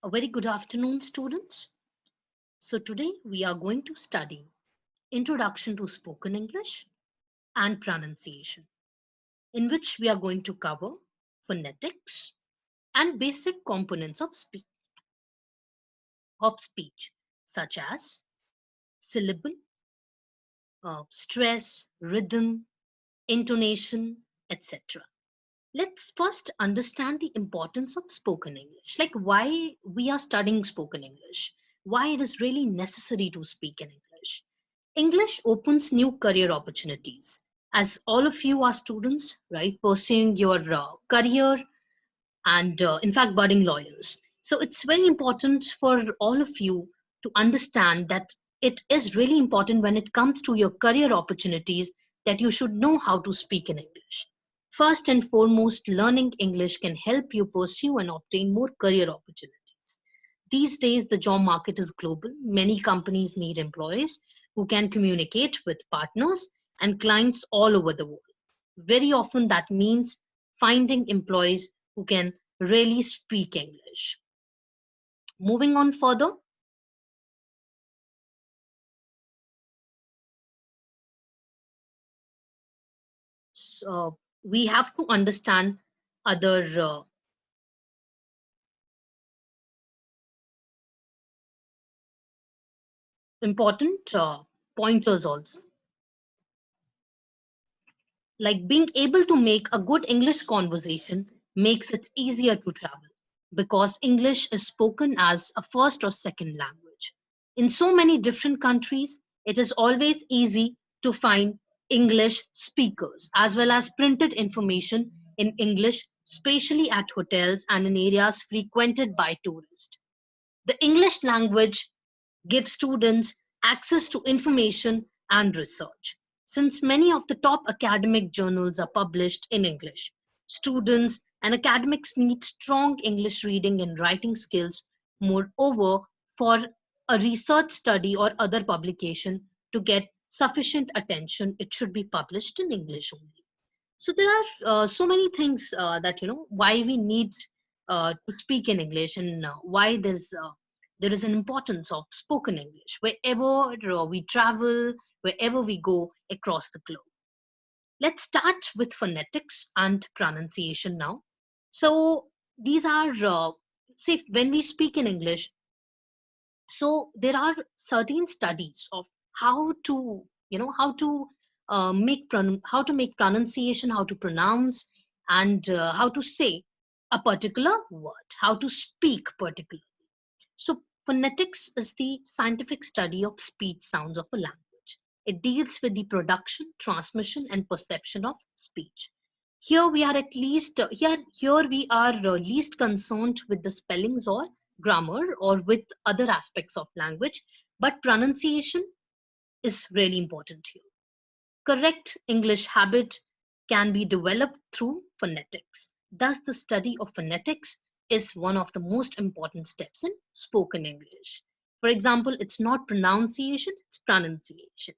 A very good afternoon, students. So, today we are going to study Introduction to Spoken English and Pronunciation, in which we are going to cover phonetics and basic components of speech such as syllable, stress, rhythm, intonation, etc. Let's first understand the importance of spoken English, like why we are studying spoken English, why it is really necessary to speak in English. English opens new career opportunities. As all of you are students, right, pursuing your career and, in fact, budding lawyers. So it's very important for all of you to understand that it is really important when it comes to your career opportunities that you should know how to speak in English. First and foremost, learning English can help you pursue and obtain more career opportunities. These days, the job market is global. Many companies need employees who can communicate with partners and clients all over the world. Very often, that means finding employees who can really speak English. Moving on further, so we have to understand other important pointers also, like being able to make a good English conversation makes it easier to travel because English is spoken as a first or second language. In so many different countries, it is always easy to find English speakers as well as printed information in English, especially at hotels and in areas frequented by tourists. The English language give students access to information and research. Since many of the top academic journals are published in English, students and academics need strong English reading and writing skills. Moreover, for a research study or other publication to get sufficient attention, it should be published in English only. So there are so many things that why we need to speak in English, and why there is an importance of spoken English wherever we travel, wherever we go across the globe. Let's start with phonetics and pronunciation now. So these are say when we speak in English, so there are certain studies of how to how to make pronunciation, how to pronounce, and how to say a particular word, how to speak particularly. So phonetics is the scientific study of speech sounds of a language. It deals with the production, transmission, and perception of speech. Here we are at least here we are least concerned with the spellings or grammar or with other aspects of language, but pronunciation is really important here. Correct English habit can be developed through phonetics. Thus, the study of phonetics is one of the most important steps in spoken English. For example, it's not pronunciation, it's pronunciation.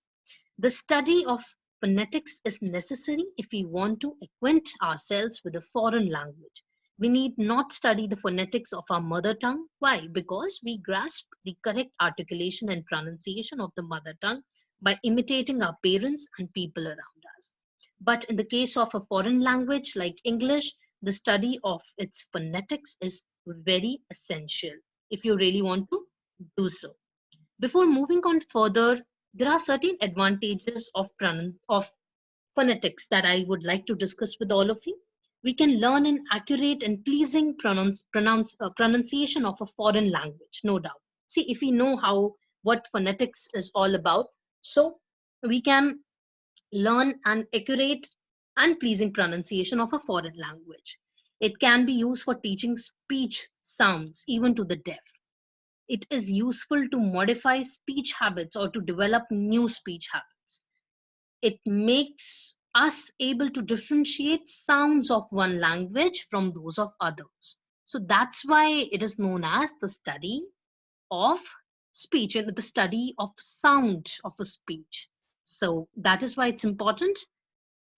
The study of phonetics is necessary if we want to acquaint ourselves with a foreign language. We need not study the phonetics of our mother tongue. Why? Because we grasp the correct articulation and pronunciation of the mother tongue by imitating our parents and people around us. But in the case of a foreign language like English, the study of its phonetics is very essential if you really want to do so. Before moving on further, there are certain advantages of phonetics that I would like to discuss with all of you. We can learn an accurate and pleasing pronunciation of a foreign language, no doubt. See, if we know what phonetics is all about, so we can learn an accurate and pleasing pronunciation of a foreign language. It can be used for teaching speech sounds, even to the deaf. It is useful to modify speech habits or to develop new speech habits. It makes us able to differentiate sounds of one language from those of others. So that's why it is known as the study of speech and the study of sound of a speech. So that is why it's important.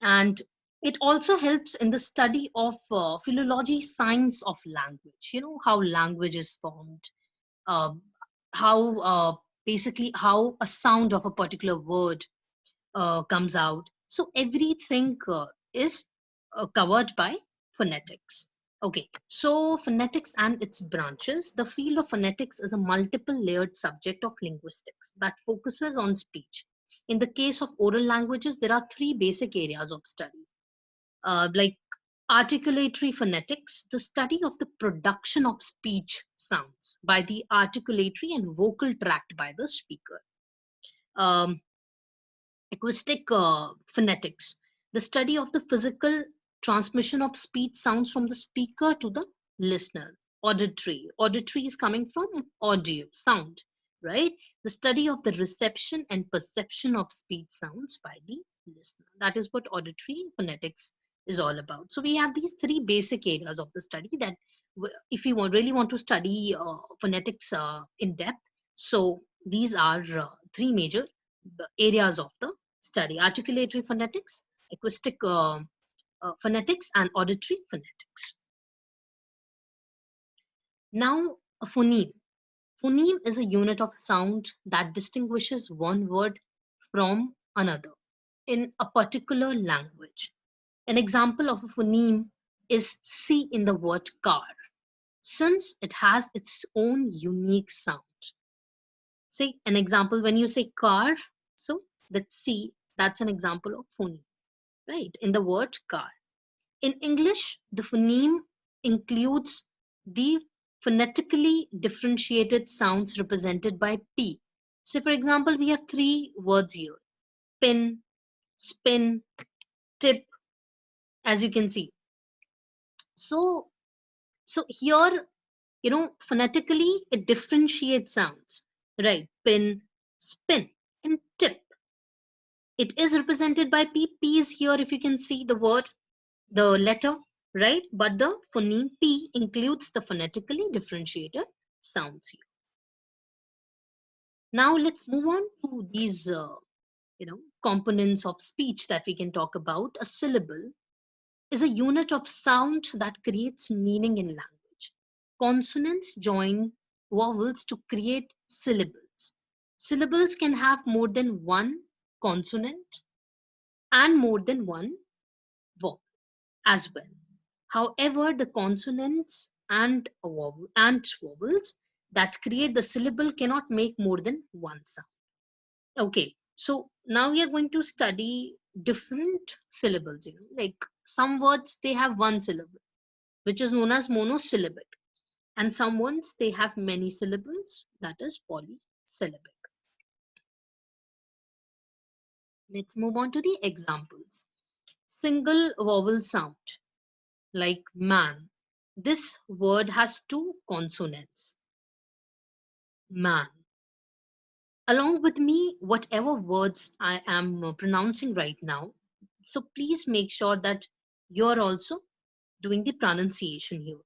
And It also helps in the study of philology, science of language. You know how language is formed, uh, how basically how a sound of a particular word comes out. So everything is covered by phonetics. Okay, so phonetics and its branches. The field of phonetics is a multiple layered subject of linguistics that focuses on speech. In the case of oral languages, there are three basic areas of study, like articulatory phonetics, the study of the production of speech sounds by the articulatory and vocal tract by the speaker. Um, Acoustic phonetics, the study of the physical transmission of speech sounds from the speaker to the listener. Auditory is coming from audio, sound, right? The study of the reception and perception of speech sounds by the listener. That is what auditory phonetics is all about. So we have these three basic areas of the study that if you really want to study phonetics in depth, so these are three major areas of the study: articulatory phonetics, acoustic phonetics, and auditory phonetics. Now, a phoneme. Phoneme is a unit of sound that distinguishes one word from another in a particular language. An example of a phoneme is C in the word car, since it has its own unique sound. Say an example when you say car, so that C, that's an example of phoneme, right? In the word car. In English, the phoneme includes the phonetically differentiated sounds represented by P. So, for example, we have three words here: pin, spin, tip, as you can see. So, so here, phonetically, it differentiates sounds, right? Pin, spin, and tip. It is represented by P. P is here, if you can see the word, the letter, right? But the phoneme P includes the phonetically differentiated sounds here. Now let's move on to these, components of speech that we can talk about. A syllable is a unit of sound that creates meaning in language. Consonants join vowels to create syllables. Syllables can have more than one consonant and more than one vowel as well. However, the consonants and vowels that create the syllable cannot make more than one sound. Okay, so now we are going to study different syllables. Like some words they have one syllable, which is known as monosyllabic, and some ones they have many syllables, that is polysyllabic. Let's move on to the examples. Single vowel sound, like man. This word has two consonants, man. Along with me, whatever words I am pronouncing right now, so please make sure that you're also doing the pronunciation here.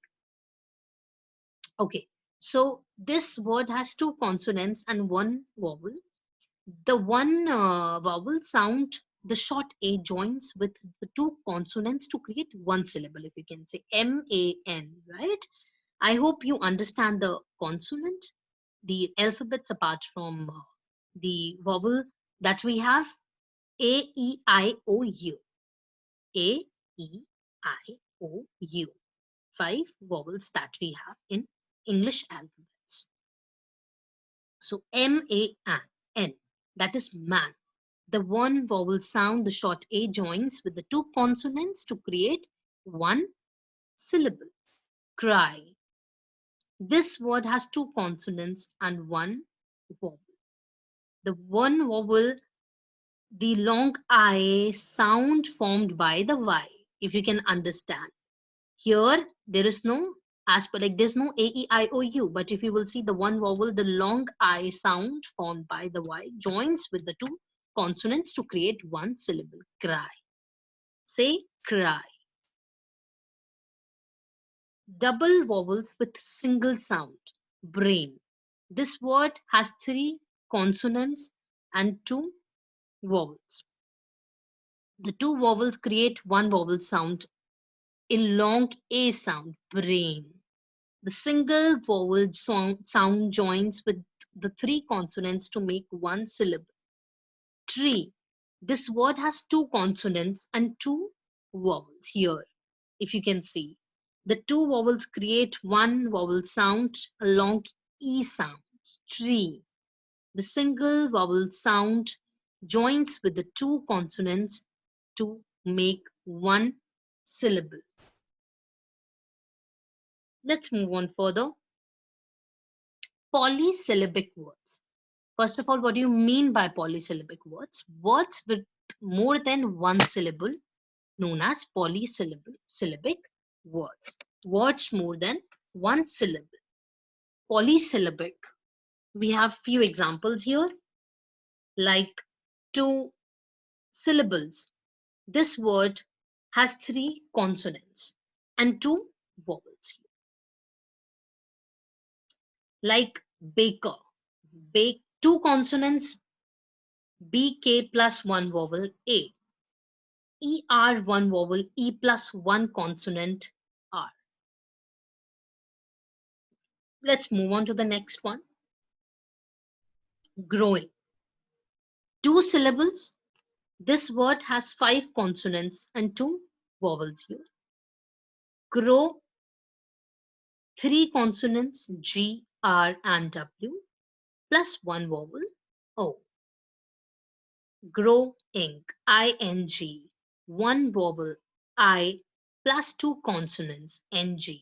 Okay, so this word has two consonants and one vowel. The one vowel sound, the short A joins with the two consonants to create one syllable, if you can say M-A-N, right? I hope you understand the consonant, the alphabets apart from the vowel that we have: A, E, I, O, U. A, E, I, O, U. Five vowels that we have in English alphabets. So M-A-N, that is man. The one vowel sound, the short A joins with the two consonants to create one syllable. Cry. This word has two consonants and one vowel. The one vowel, the long I sound formed by the Y, if you can understand. Here, there is no, as per like, there's no A, E, I, O, U, but if you will see the one vowel, the long I sound formed by the Y joins with the two consonants to create one syllable. Cry. Say cry. Double vowels with single sound. Brain. This word has three consonants and two vowels. The two vowels create one vowel sound in long A sound, brain. The single vowel sound joins with the three consonants to make one syllable. Tree. This word has two consonants and two vowels here, if you can see. The two vowels create one vowel sound, a long E sound. Tree. The single vowel sound joins with the two consonants to make one syllable. Let's move on further. Polysyllabic words. First of all, what do you mean by polysyllabic words? Words with more than one syllable known as polysyllabic words. Words more than one syllable. Polysyllabic. We have few examples here, like two syllables. This word has three consonants and two vowels here. Like baker. Bake, two consonants, BK plus one vowel A. ER one vowel, E plus one consonant R. Let's move on to the next one. Growing. Two syllables. This word has five consonants and two vowels here. Grow, three consonants G, R, and W, plus one vowel O. Growing, ING, one vowel I, plus two consonants NG.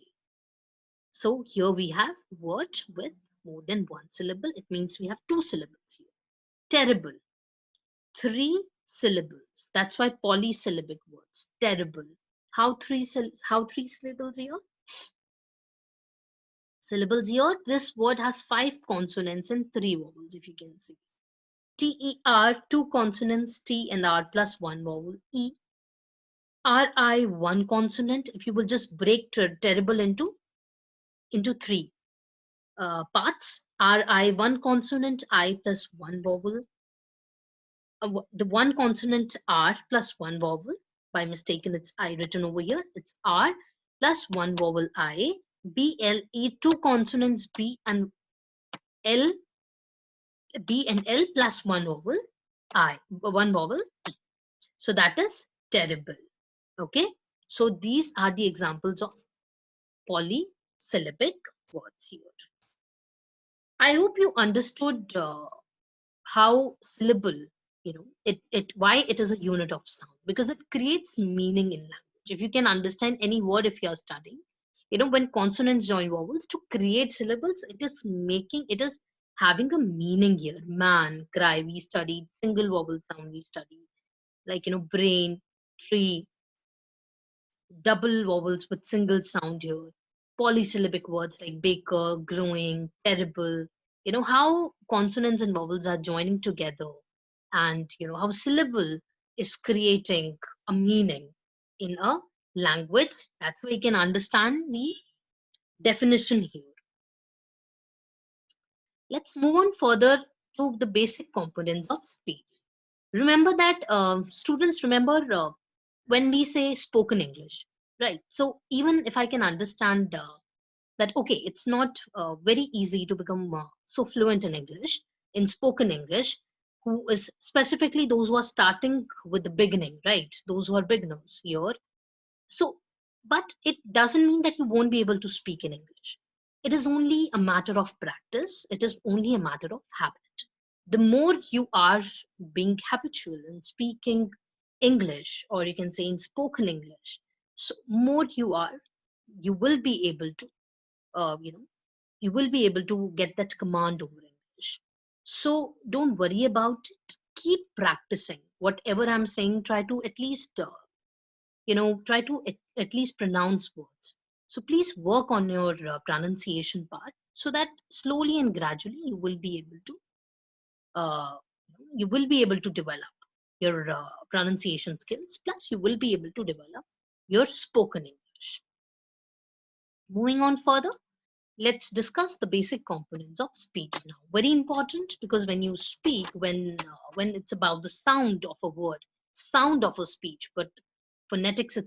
So here we have word with more than one syllable. It means we have two syllables here. Terrible, three syllables. That's why polysyllabic words. Terrible. How three syllables here? Syllables here. This word has five consonants and three vowels, if you can see. TER, two consonants, T and R plus one vowel. E. RI, one consonant. If you will just break terrible into three parts. RI, one consonant, I plus one vowel. The one consonant R plus one vowel. By mistaken, it's I written over here. It's R plus one vowel I. BLE, two consonants B and L. B and L plus one vowel I. One vowel E. So that is terrible. Okay. So these are the examples of polysyllabic words here. I hope you understood how syllable, why it is a unit of sound, because it creates meaning in language. If you can understand any word, if you are studying, when consonants join vowels to create syllables, it is having a meaning here. Man, cry, we studied single vowel sound, we studied like, brain, tree, double vowels with single sound here. Polysyllabic words like baker, growing, terrible. How consonants and vowels are joining together, and how syllable is creating a meaning in a language. That's why you can understand the definition here. Let's move on further to the basic components of speech. Remember that students remember when we say spoken English, right? So even if I can understand that, okay, it's not very easy to become so fluent in English, in spoken English, who is specifically those who are starting with the beginning, right? Those who are beginners here. So, but it doesn't mean that you won't be able to speak in English. It is only a matter of practice. It is only a matter of habit. The more you are being habitual in speaking English, or you can say in spoken English, so more you will be able to, uh, you know, you will be able to get that command over English. So don't worry about it. Keep practicing. Whatever I'm saying, try to at least, try to at least pronounce words. So please work on your pronunciation part, so that slowly and gradually uh, you will be able to develop your pronunciation skills. Plus, you will be able to develop your spoken English. Moving on further, let's discuss the basic components of speech now. Very important, because when you speak, when it's about the sound of a word, sound of a speech, but phonetics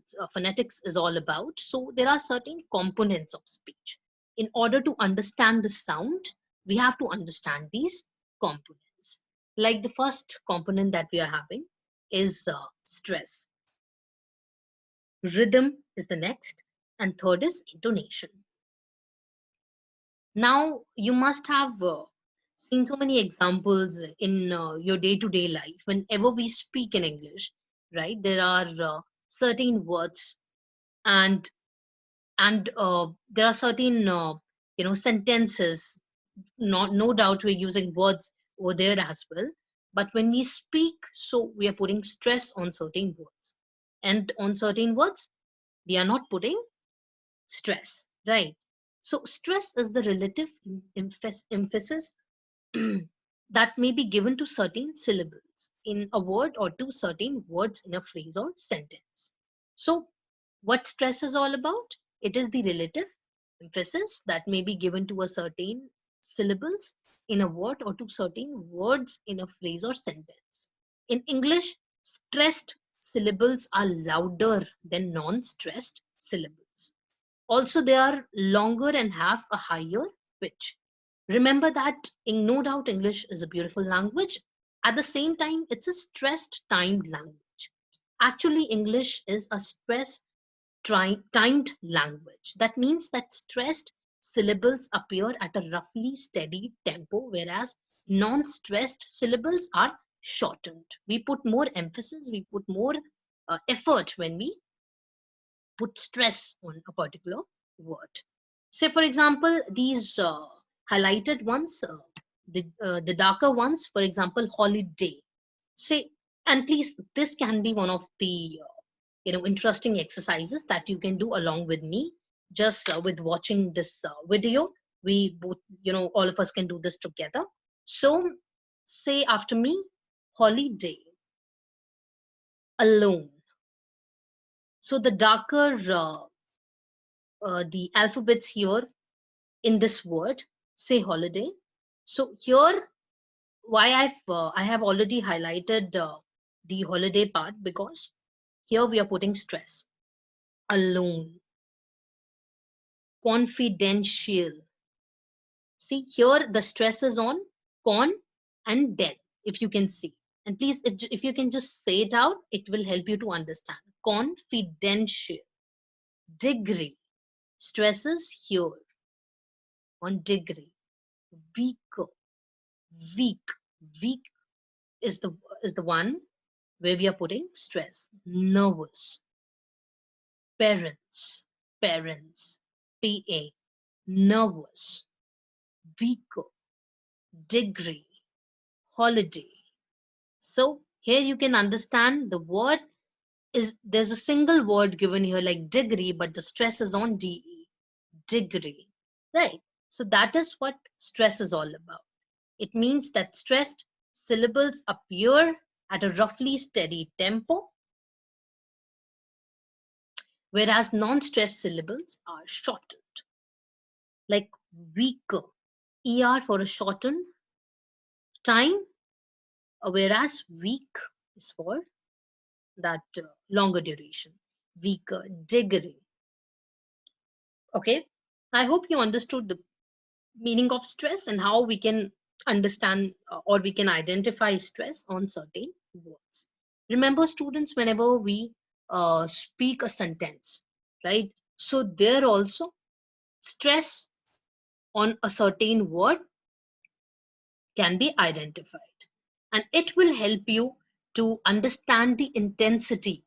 is all about. So there are certain components of speech. In order to understand the sound, we have to understand these components. Like the first component that we are having is stress. Rhythm is the next, and third is intonation. Now, you must have seen so many examples in your day-to-day life. Whenever we speak in English, right, there are certain words, and there are certain sentences. Not no doubt we're using words over there as well. But when we speak, so we are putting stress on certain words, and on certain words we are not putting stress, right? So stress is the relative emphasis that may be given to certain syllables in a word or to certain words in a phrase or sentence. So what stress is all about? It is the relative emphasis that may be given to a certain syllables in a word or to certain words in a phrase or sentence. In English, stressed syllables are louder than non-stressed syllables. Also, they are longer and have a higher pitch. Remember that in no doubt English is a beautiful language. At the same time, it's a stressed timed language. Actually, English is a stress timed language. That means that stressed syllables appear at a roughly steady tempo, whereas non-stressed syllables are shortened. We put more emphasis, we put more effort when we put stress on a particular word. Say, for example, these highlighted ones, the darker ones, for example, holiday. Say, and please, this can be one of the interesting exercises that you can do along with me. Just with watching this video, we both, all of us can do this together. So, say after me, holiday, alone. So the darker the alphabets here in this word, say holiday. So here, why I have already highlighted the holiday part, because here we are putting stress. Alone, confidential. See here, the stress is on con and den, if you can see. And please, if you can just say it out, it will help you to understand. Confidential. Degree. Stresses here on degree. Weaker. Weak. Weak is the one where we are putting stress. Nervous. Parents. Parents. PA. Nervous. Weaker. Degree. Holiday. So here you can understand the word is, there's a single word given here like degree, but the stress is on DE. Degree. Right. So that is what stress is all about. It means that stressed syllables appear at a roughly steady tempo, whereas non-stressed syllables are shortened, like weaker, ER for a shortened time, whereas weak is for that longer duration. Weaker, degree. Okay, I hope you understood the meaning of stress and how we can understand or we can identify stress on certain words. Remember, students, whenever we speak a sentence, right? So there also stress on a certain word can be identified, and it will help you to understand the intensity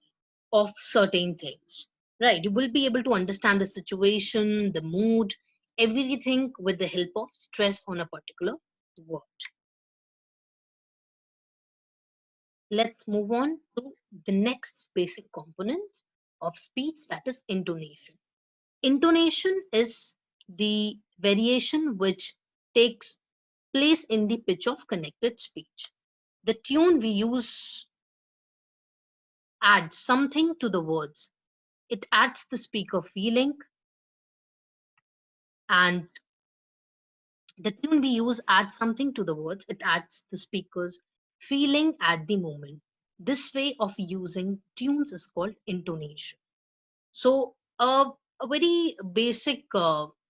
of certain things, right? You will be able to understand the situation, the mood, everything with the help of stress on a particular word. Let's move on to the next basic component of speech, that is intonation. Intonation is the variation which takes place in the pitch of connected speech. The tune we use adds something to the words. It adds the speaker feeling, and the tune we use adds something to the words. It adds the speaker's feeling at the moment. This way of using tunes is called intonation. So, a very basic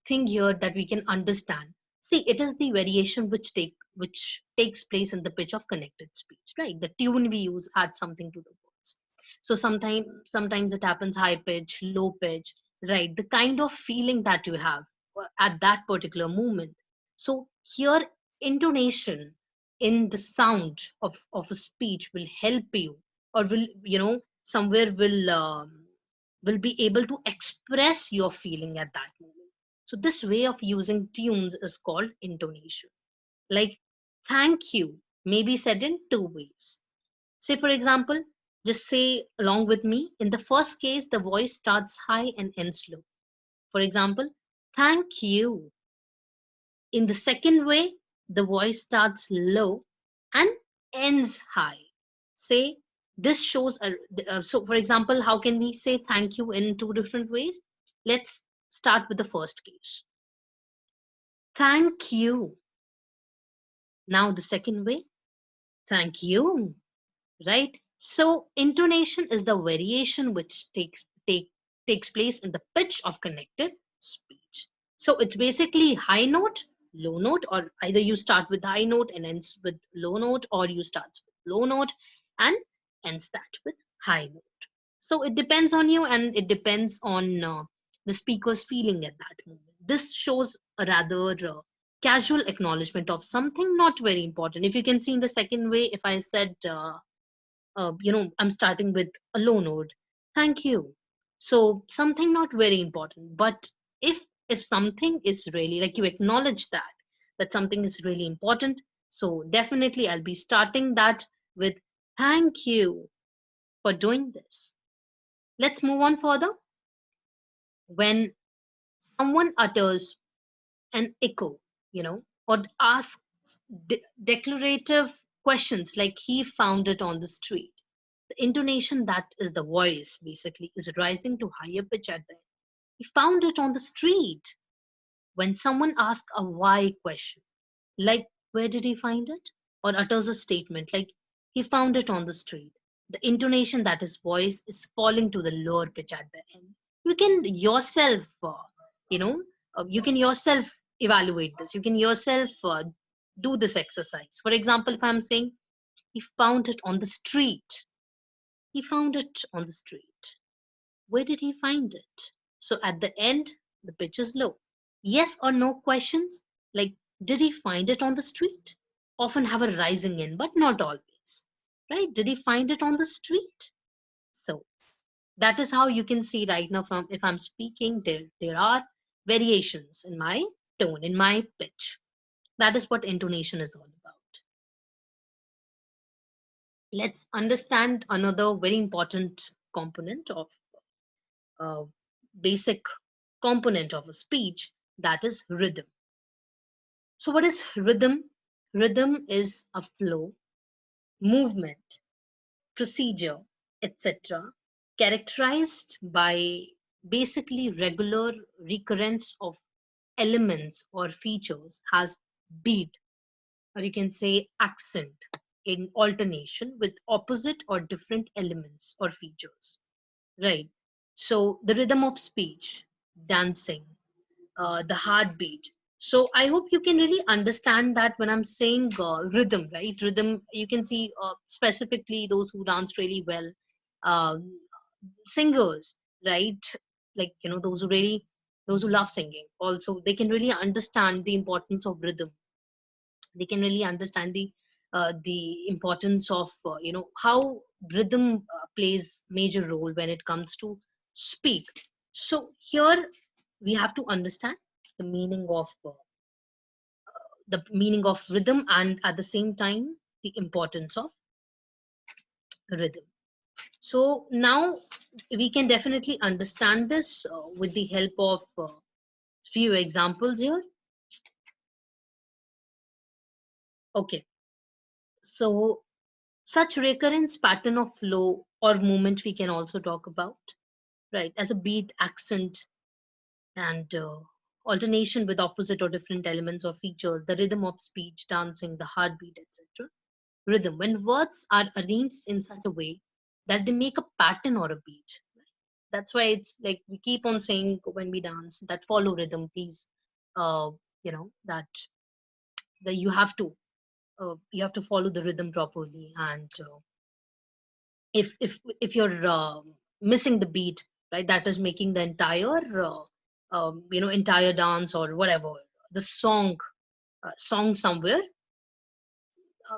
thing here that we can understand. See, it is the variation which takes place in the pitch of connected speech, right? The tune we use adds something to the words. So sometimes it happens high pitch, low pitch, right? The kind of feeling that you have at that particular moment. So here, intonation in the sound of a speech will help you, or will, somewhere will be able to express your feeling at that moment. So this way of using tunes is called intonation. Like thank you may be said in two ways. Say for example, just say along with me. In the first case, the voice starts high and ends low. For example, thank you. In the second way, the voice starts low and ends high. Say this shows so for example, how can we say thank you in two different ways? Let's start with the first case. Thank you. Now the second way, thank you. Right? So intonation is the variation which takes place in the pitch of connected speech. So it's basically high note, low note, or either you start with high note and ends with low note, or you start with low note and ends that with high note. So it depends on you, and it depends on the speaker's feeling at that moment. This shows a rather casual acknowledgement of something not very important. If you can see in the second way, if I said I'm starting with a low note, thank you. So something not very important. But if something is really like you acknowledge that something is really important, so definitely I'll be starting that with thank you for doing this. Let's move on further. When someone utters an echo, or asks declarative questions like he found it on the street, the intonation, that is the voice basically, is rising to higher pitch at the end. He found it on the street. When someone asks a why question, like where did he find it, or utters a statement like he found it on the street, the intonation, that is voice, is falling to the lower pitch at the end. You can yourself you know you can yourself evaluate this. You can yourself do this exercise. For example, if I'm saying he found it on the street, he found it on the street. Where did he find it? So at the end, the pitch is low. Yes or no questions, like did he find it on the street, often have a rising end, but not always. Right? Did he find it on the street? So that is how you can see right now from if I'm speaking, there are variations in my tone, in my pitch. That is what intonation is all about. Let's understand another very important component of uh, basic component of a speech, that is rhythm. So what is rhythm? Rhythm is a flow, movement, procedure, etc., characterized by basically regular recurrence of elements or features, has beat, or you can say accent, in alternation with opposite or different elements or features. Right. So the rhythm of speech, dancing, the heartbeat. So I hope you can really understand that when I'm saying rhythm, right? Rhythm, you can see specifically those who dance really well, um, singers, right? Like, those who love singing also, they can really understand the importance of rhythm. They can really understand the importance of how rhythm plays major role when it comes to speak. So here we have to understand the meaning of rhythm, and at the same time the importance of rhythm. So now we can definitely understand this with the help of few examples here. Okay, so such recurrence pattern of flow or movement we can also talk about, right, as a beat, accent, and alternation with opposite or different elements or features, the rhythm of speech, dancing, the heartbeat, etc. rhythm, when words are arranged in such a way that they make a pattern or a beat. That's why it's like we keep on saying when we dance that follow rhythm, please. That you have to follow the rhythm properly, and if you're missing the beat, right, that is making the entire dance or whatever the song somewhere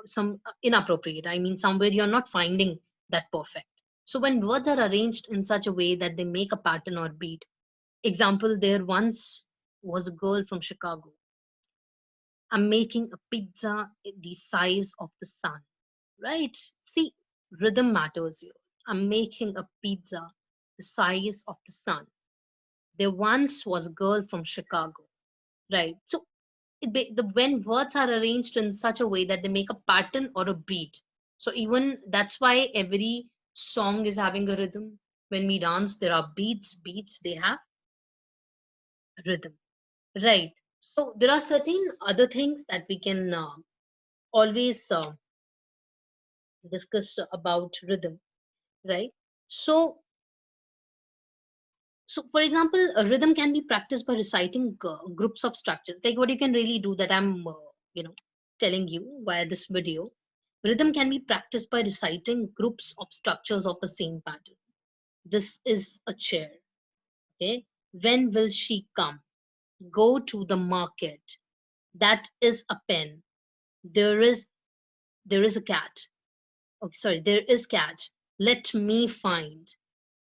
some inappropriate. I mean, somewhere you're not finding that perfect. So when words are arranged in such a way that they make a pattern or beat, example, there once was a girl from Chicago. I'm making a pizza the size of the sun, right? See, rhythm matters here. I'm making a pizza the size of the sun. There once was a girl from Chicago, right? So when words are arranged in such a way that they make a pattern or a beat, so even that's why every song is having a rhythm. When we dance, there are beats, they have rhythm, right? So there are certain other things that we can always discuss about rhythm, right? So so for example, a rhythm can be practiced by reciting groups of structures, like what you can really do that I'm you know telling you via this video. Rhythm can be practiced by reciting groups of structures of the same pattern. This is a chair. Okay. When will she come? Go to the market. That is a pen. There is there is a cat. Okay, sorry, there is cat. Let me find.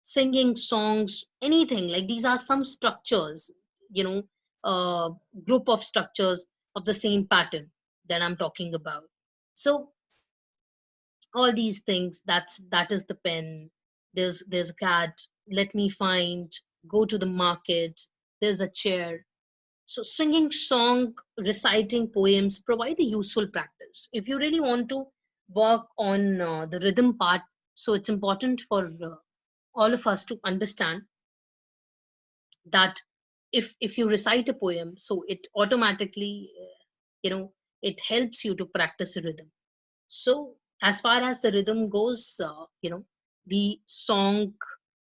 Singing songs, anything like these are some structures, you know, uh, group of structures of the same pattern that I'm talking about. So all these things, that is the pen. There's a cat. Let me find. Go to the market. There's a chair. So singing song, reciting poems provide a useful practice if you really want to work on the rhythm part. So it's important for all of us to understand that if you recite a poem, so it automatically you know it helps you to practice a rhythm. So as far as the rhythm goes, the song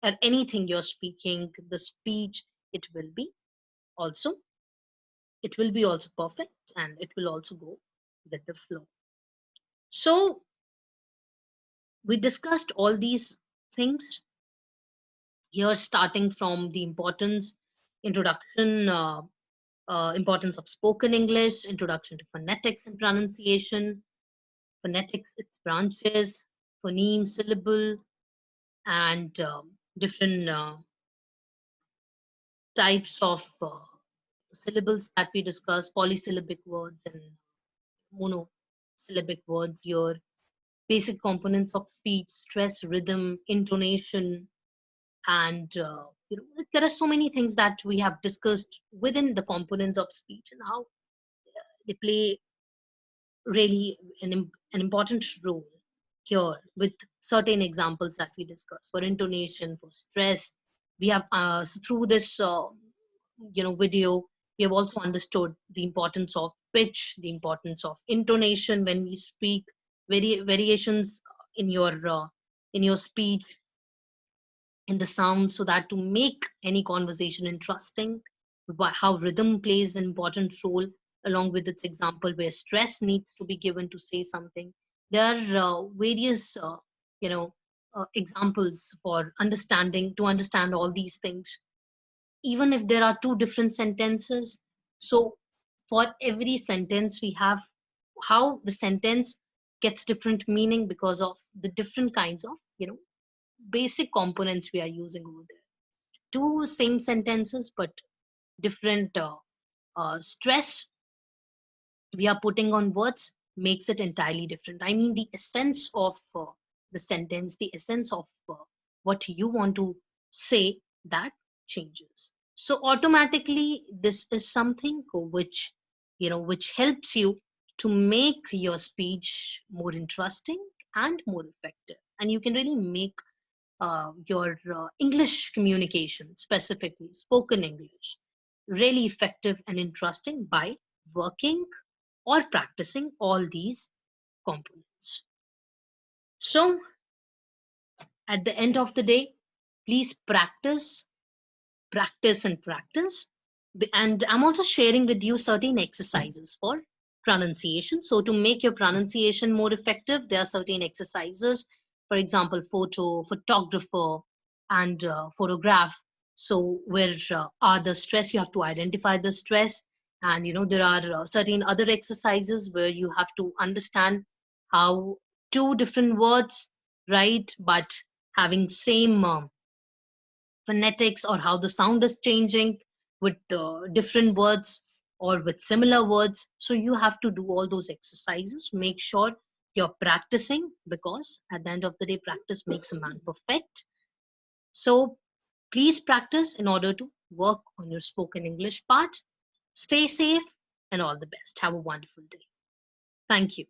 or anything you're speaking, the speech, it will be also it will be also perfect, and it will also go with the flow. So we discussed all these things here, starting from the introduction importance of spoken English, introduction to phonetics and pronunciation, phonetics, its branches, phoneme, syllable, and different types of syllables that we discussed, polysyllabic words and monosyllabic words here, basic components of speech, stress, rhythm, intonation, and there are so many things that we have discussed within the components of speech and how they play really an important role here with certain examples that we discussed for intonation, for stress. We have through this video, we have also understood the importance of pitch, the importance of intonation when we speak, variations in your speech, in the sound, so that to make any conversation interesting, how rhythm plays an important role along with its example where stress needs to be given to say something. There are various examples for understanding to understand all these things, even if there are two different sentences. So for every sentence we have how the sentence gets different meaning because of the different kinds of basic components we are using over there. Two same sentences but different stress we are putting on words makes it entirely different. I mean, the essence of the sentence, the essence of what you want to say, that changes. So automatically this is something which helps you to make your speech more interesting and more effective, and you can really make your English communication, specifically spoken English, really effective and interesting by working or practicing all these components. So at the end of the day, please practice, practice, and practice. And I'm also sharing with you certain exercises for pronunciation. So to make your pronunciation more effective, there are certain exercises. For example, photographer, and photograph. So where are the stress? You have to identify the stress. And there are certain other exercises where you have to understand how two different words, right, but having same phonetics, or how the sound is changing with different words or with similar words. So you have to do all those exercises. Make sure you're practicing, because at the end of the day, practice makes a man perfect. So please practice in order to work on your spoken English part. Stay safe and all the best. Have a wonderful day. Thank you.